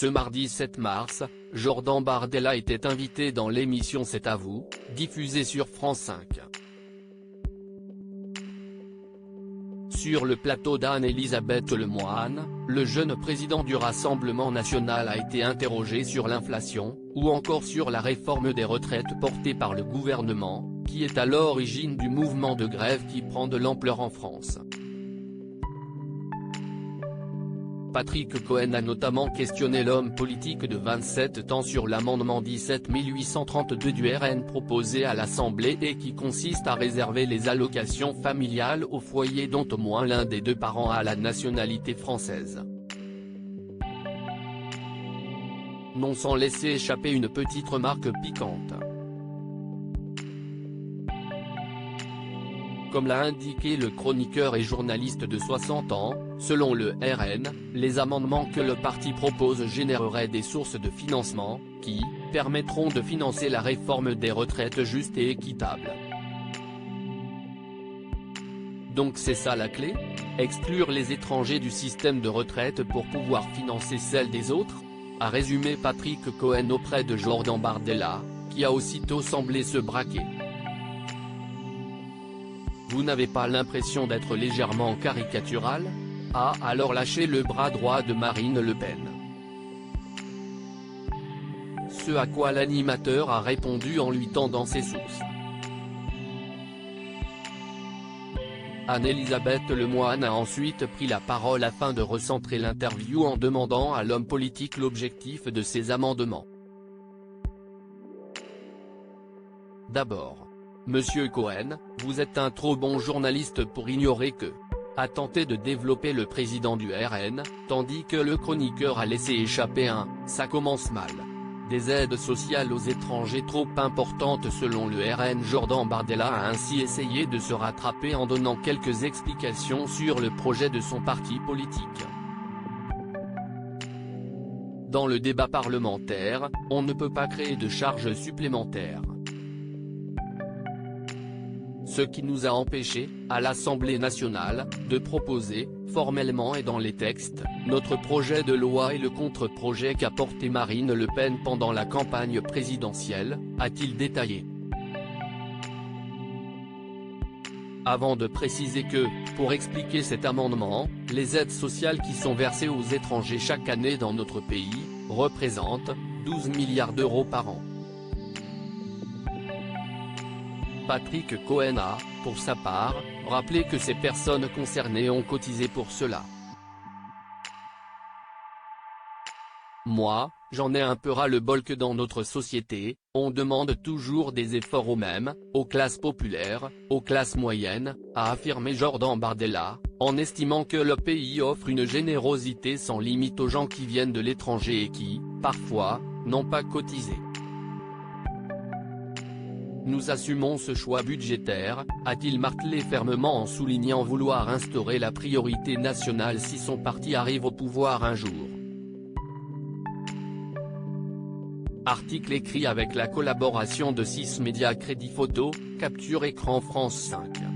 Ce mardi 7 mars, Jordan Bardella était invité dans l'émission C'est à vous, diffusée sur France 5. Sur le plateau d'Anne-Elisabeth Lemoine, le jeune président du Rassemblement national a été interrogé sur l'inflation, ou encore sur la réforme des retraites portée par le gouvernement, qui est à l'origine du mouvement de grève qui prend de l'ampleur en France. Patrick Cohen a notamment questionné l'homme politique de 27 ans sur l'amendement 17832 du RN proposé à l'Assemblée et qui consiste à réserver les allocations familiales aux foyers dont au moins l'un des deux parents a la nationalité française. Non sans laisser échapper une petite remarque piquante. Comme l'a indiqué le chroniqueur et journaliste de 60 ans, selon le RN, les amendements que le parti propose généreraient des sources de financement, qui permettront de financer la réforme des retraites juste et équitable. Donc c'est ça la clé ? Exclure les étrangers du système de retraite pour pouvoir financer celle des autres ? A résumé Patrick Cohen auprès de Jordan Bardella, qui a aussitôt semblé se braquer. Vous n'avez pas l'impression d'être légèrement caricatural ? Ah alors lâchez le bras droit de Marine Le Pen. Ce à quoi l'animateur a répondu en lui tendant ses sources. Anne-Elisabeth Lemoine a ensuite pris la parole afin de recentrer l'interview en demandant à l'homme politique l'objectif de ces amendements. D'abord, Monsieur Cohen, vous êtes un trop bon journaliste pour ignorer que, a tenté de développer le président du RN, tandis que le chroniqueur a laissé échapper un « ça commence mal ». Des aides sociales aux étrangers trop importantes selon le RN. Jordan Bardella a ainsi essayé de se rattraper en donnant quelques explications sur le projet de son parti politique. Dans le débat parlementaire, on ne peut pas créer de charges supplémentaires. Ce qui nous a empêchés, à l'Assemblée nationale, de proposer, formellement et dans les textes, notre projet de loi et le contre-projet qu'a porté Marine Le Pen pendant la campagne présidentielle, a-t-il détaillé. Avant de préciser que, pour expliquer cet amendement, les aides sociales qui sont versées aux étrangers chaque année dans notre pays, représentent 12 milliards d'euros par an. Patrick Cohen a, pour sa part, rappelé que ces personnes concernées ont cotisé pour cela. Moi, j'en ai un peu ras-le-bol que dans notre société, on demande toujours des efforts aux mêmes, aux classes populaires, aux classes moyennes, a affirmé Jordan Bardella, en estimant que le pays offre une générosité sans limite aux gens qui viennent de l'étranger et qui, parfois, n'ont pas cotisé. Nous assumons ce choix budgétaire, a-t-il martelé fermement en soulignant vouloir instaurer la priorité nationale si son parti arrive au pouvoir un jour. Article écrit avec la collaboration de 6 médias Crédit Photo, Capture Écran France 5.